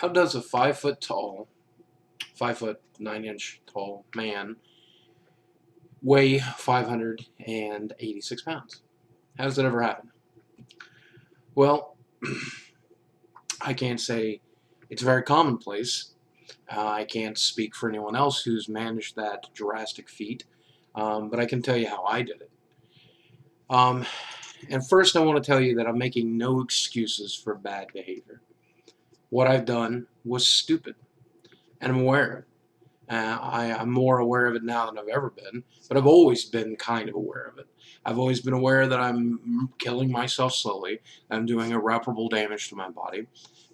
How does a 5 foot tall, 5 foot 9 inch tall man weigh 586 pounds? How does that ever happen? Well, I can't say it's very commonplace. I can't speak for anyone else who's managed that drastic feat, but I can tell you how I did it. Um, and first, I want to tell you that I'm making no excuses for bad behavior. What I've done was stupid, and I'm aware of it. I'm more aware of it now than I've ever been, but I've always been kind of aware of it. I've always been aware that I'm killing myself slowly, I'm doing irreparable damage to my body,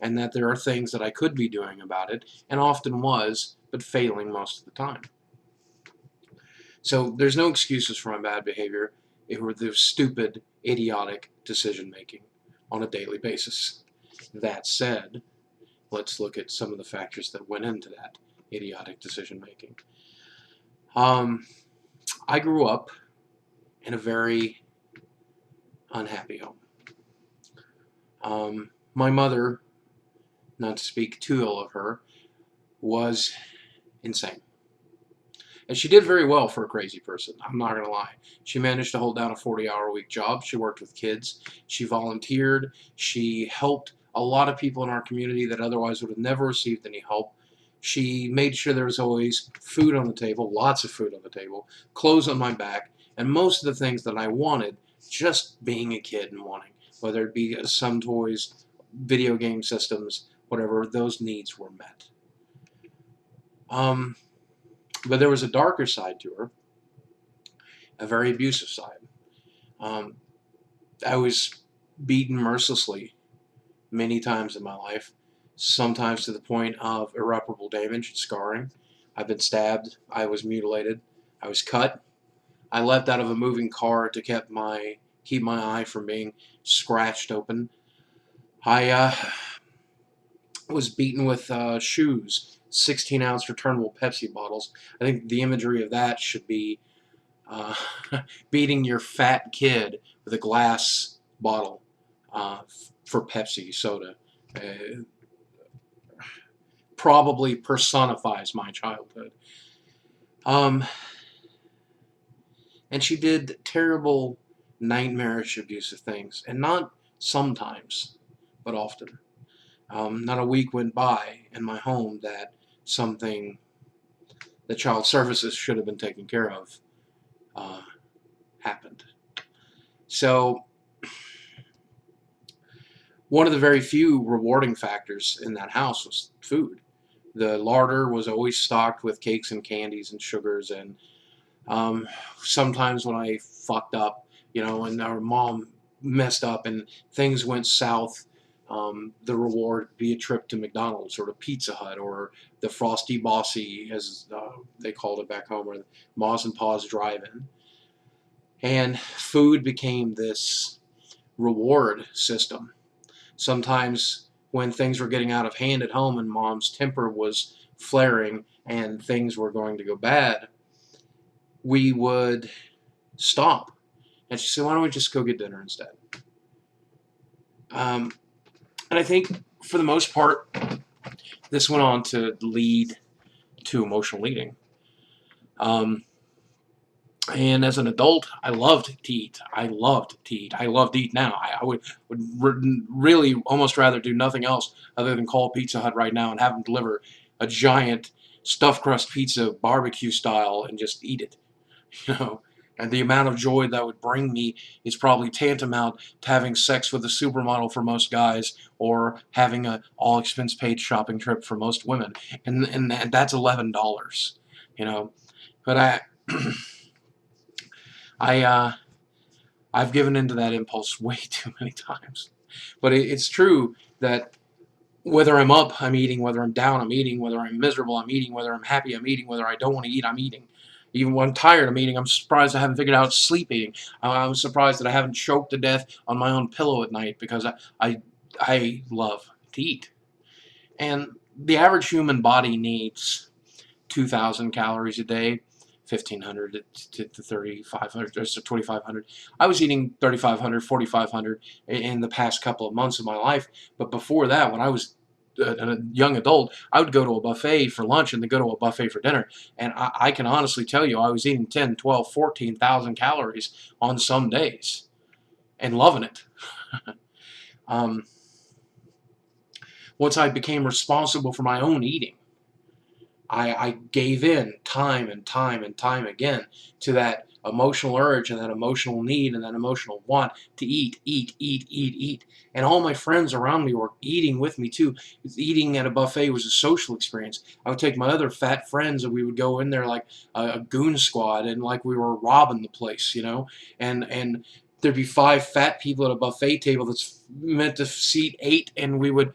and that there are things that I could be doing about it, and often was, but failing most of the time. So there's no excuses for my bad behavior. It were the stupid, idiotic decision making on a daily basis. That said, let's look at some of the factors that went into that idiotic decision making. I grew up in a very unhappy home. My mother, not to speak too ill of her, was insane. And she did very well for a crazy person, I'm not going to lie. She managed to hold down a 40-hour-a-week job. She worked with kids. She volunteered. She helped a lot of people in our community that otherwise would have never received any help. She made sure there was always food on the table, lots of food on the table, clothes on my back, and most of the things that I wanted just being a kid and wanting, whether it be some toys, video game systems, whatever, those needs were met. But there was a darker side to her, a very abusive side. Um, I was beaten mercilessly many times in my life, sometimes to the point of irreparable damage and scarring. I've been stabbed. I was mutilated. I was cut. I leapt out of a moving car to keep my eye from being scratched open. I was beaten with shoes, 16-ounce returnable Pepsi bottles. I think the imagery of that should be uh, beating your fat kid with a glass bottle for Pepsi soda. Uh, Probably personifies my childhood. Um, and she did terrible, nightmarish, abusive things, and not sometimes, but often. Not a week went by in my home that something that child services should have been taken care of uh, happened. So one of the very few rewarding factors in that house was food. The larder was always stocked with cakes and candies and sugars, and sometimes when I fucked up, and our mom messed up and things went south, the reward would be a trip to McDonald's or to Pizza Hut or the Frosty Bossy, as they called it back home, or Ma's and Pa's Drive-In. And food became this reward system. Sometimes when things were getting out of hand at home and Mom's temper was flaring and things were going to go bad, we would stop. And she said, why don't we just go get dinner instead? And I think for the most part, this went on to lead to emotional eating. And as an adult, I loved to eat. I loved to eat. I love to eat now. I would really almost rather do nothing else other than call Pizza Hut right now and have them deliver a giant stuffed crust pizza, barbecue style, and just eat it. You know, and the amount of joy that would bring me is probably tantamount to having sex with a supermodel for most guys, or having a all expense paid shopping trip for most women, and that's $11. You know, but I I've given into that impulse way too many times. But it's true that whether I'm up, I'm eating. Whether I'm down, I'm eating. Whether I'm miserable, I'm eating. Whether I'm happy, I'm eating. Whether I don't want to eat, I'm eating. Even when I'm tired, I'm eating. I'm surprised I haven't figured out sleep eating. I'm surprised that I haven't choked to death on my own pillow at night because I love to eat. And the average human body needs 2,000 calories a day, 1,500 to 3,500 to 2,500. I was eating 3,500, 4,500 in the past couple of months of my life, but before that, when I was a young adult, I would go to a buffet for lunch and then go to a buffet for dinner. And I can honestly tell you, I was eating 10, 12, 14,000 calories on some days and loving it. um, Once I became responsible for my own eating, I gave in time and time and time again to that emotional urge and that emotional need and that emotional want to eat, eat, eat, eat, eat. And all my friends around me were eating with me too. Eating at a buffet was a social experience. I would take my other fat friends and we would go in there like a goon squad and like we were robbing the place, you know? And there'd be 5 fat people at a buffet table that's meant to seat 8, and we would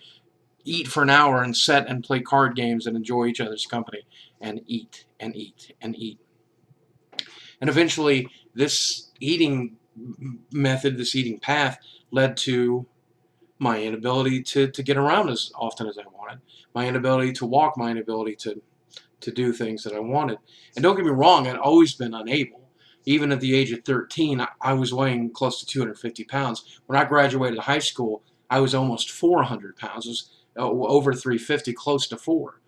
eat for an hour and sit and play card games and enjoy each other's company and eat and eat and eat. And eventually, this eating method, this eating path, led to my inability to get around as often as I wanted, my inability to walk, my inability to do things that I wanted. And don't get me wrong, I'd always been unable. Even at the age of 13, I was weighing close to 250 pounds. When I graduated high school, I was almost 400 pounds. It was over 350, close to 4.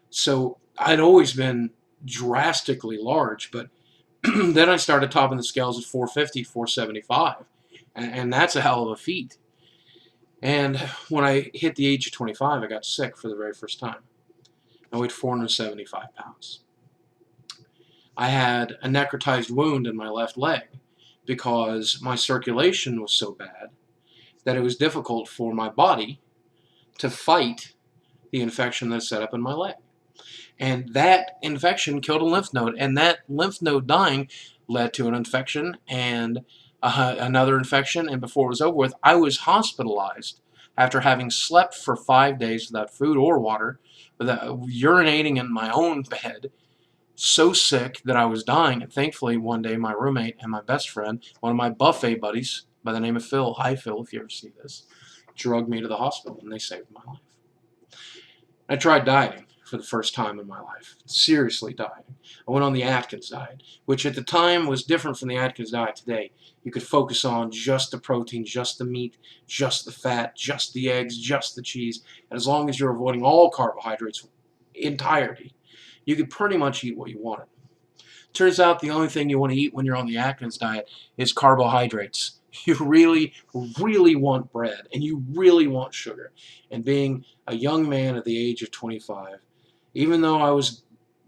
So I'd always been drastically large, but then I started topping the scales at 450, 475, and that's a hell of a feat. And when I hit the age of 25, I got sick for the very first time. I weighed 475 pounds. I had a necrotized wound in my left leg because my circulation was so bad that it was difficult for my body to fight the infection that set up in my leg. And that infection killed a lymph node, and that lymph node dying led to an infection and another infection, and before it was over with, I was hospitalized after having slept for 5 days without food or water, without urinating in my own bed, so sick that I was dying. And thankfully, one day, my roommate and my best friend, one of my buffet buddies by the name of Phil, hi Phil, if you ever see this, drugged me to the hospital, and they saved my life. I tried dieting for the first time in my life, seriously dieting. I went on the Atkins diet, which at the time was different from the Atkins diet today. You could focus on just the protein, just the meat, just the fat, just the eggs, just the cheese, and as long as you're avoiding all carbohydrates entirety, you could pretty much eat what you wanted. Turns out the only thing you want to eat when you're on the Atkins diet is carbohydrates. You really, really want bread, and you really want sugar. And being a young man at the age of 25, even though I was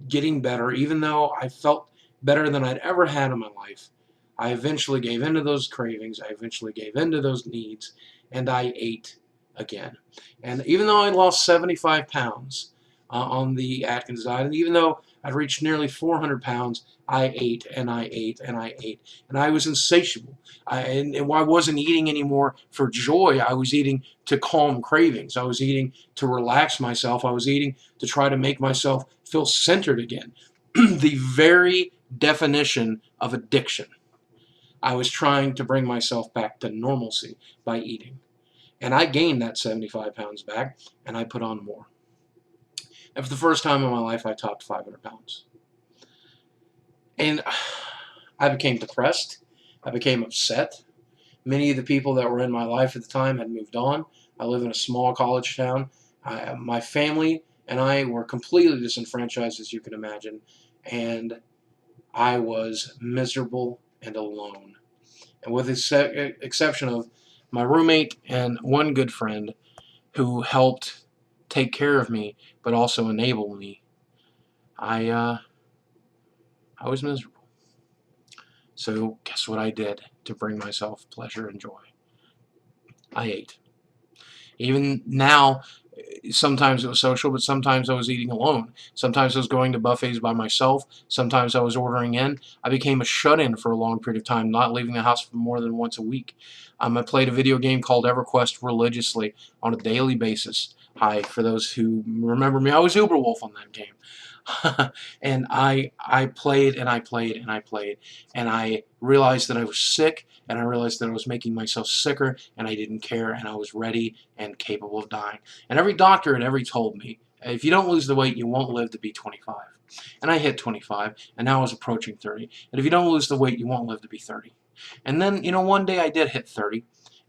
getting better, even though I felt better than I'd ever had in my life, I eventually gave in to those cravings, I eventually gave in to those needs, and I ate again. And even though I lost 75 pounds on the Atkins diet, and even though I'd reached nearly 400 pounds, I ate and I ate and I ate, and I was insatiable. And I wasn't eating anymore for joy. I was eating to calm cravings. I was eating to relax myself. I was eating to try to make myself feel centered again. The very definition of addiction. I was trying to bring myself back to normalcy by eating. And I gained that 75 pounds back, and I put on more. And for the first time in my life, I topped 500 pounds. And I became depressed. I became upset. Many of the people that were in my life at the time had moved on. I live in a small college town. My family and I were completely disenfranchised, as you can imagine, and I was miserable and alone. And with the exception of my roommate and one good friend who helped take care of me but also enable me, I was miserable. So guess what I did to bring myself pleasure and joy? I ate. Even now, sometimes it was social, but sometimes I was eating alone. Sometimes I was going to buffets by myself. Sometimes I was ordering in. I became a shut-in for a long period of time, not leaving the house for more than once a week. I played a video game called EverQuest religiously on a daily basis. Hi, for those who remember me, I was Uberwolf on that game. And I played and I played and I played, and I realized that I was sick, and I realized that I was making myself sicker, and I didn't care, and I was ready and capable of dying. And every doctor had ever told me, if you don't lose the weight, you won't live to be 25. And I hit 25, and now I was approaching 30. And if you don't lose the weight, you won't live to be 30. And then, one day I did hit 30,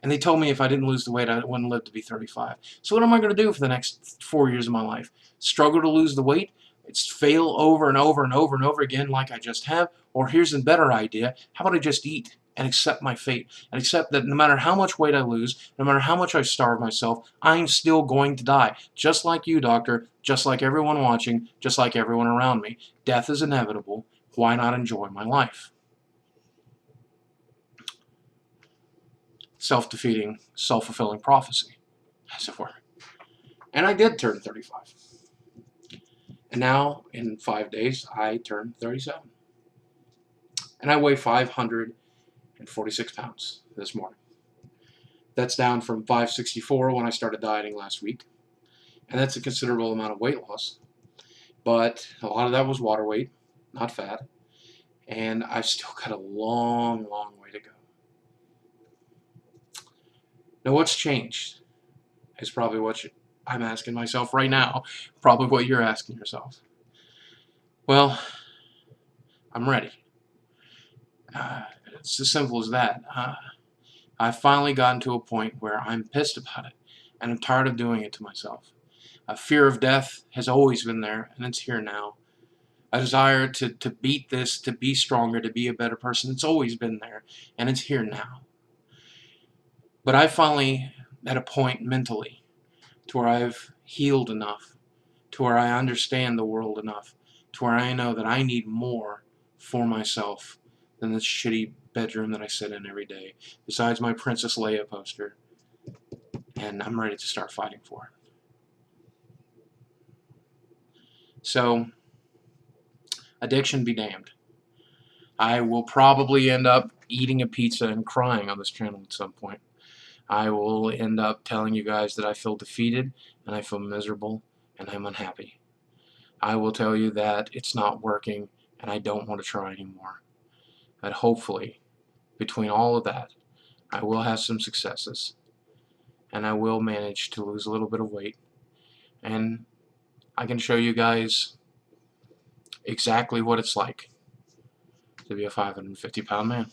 And they told me if I didn't lose the weight, I wouldn't live to be 35. So what am I going to do for the next 4 years of my life? Struggle to lose the weight? It's fail over and over and over and over again like I just have? Or here's a better idea. How about I just eat and accept my fate? And accept that no matter how much weight I lose, no matter how much I starve myself, I'm still going to die. Just like you, doctor. Just like everyone watching. Just like everyone around me. Death is inevitable. Why not enjoy my life? Self-defeating, self-fulfilling prophecy, as it were. And I did turn 35. And now, in 5 days, I turned 37. And I weigh 546 pounds this morning. That's down from 564 when I started dieting last week. And that's a considerable amount of weight loss. But a lot of that was water weight, not fat. And I've still got a long, long way to go. Now, what's changed is probably what I'm asking myself right now. Probably what you're asking yourself. Well, I'm ready. It's as simple as that. I've finally gotten to a point where I'm pissed about it, and I'm tired of doing it to myself. A fear of death has always been there, and it's here now. A desire to beat this, to be stronger, to be a better person, it's always been there, and it's here now. But I finally at a point mentally to where I've healed enough, to where I understand the world enough, to where I know that I need more for myself than this shitty bedroom that I sit in every day, besides my Princess Leia poster, and I'm ready to start fighting for it. So, addiction be damned. I will probably end up eating a pizza and crying on this channel at some point. I will end up telling you guys that I feel defeated, and I feel miserable, and I'm unhappy. I will tell you that it's not working, and I don't want to try anymore. But hopefully, between all of that, I will have some successes, and I will manage to lose a little bit of weight, and I can show you guys exactly what it's like to be a 550-pound man.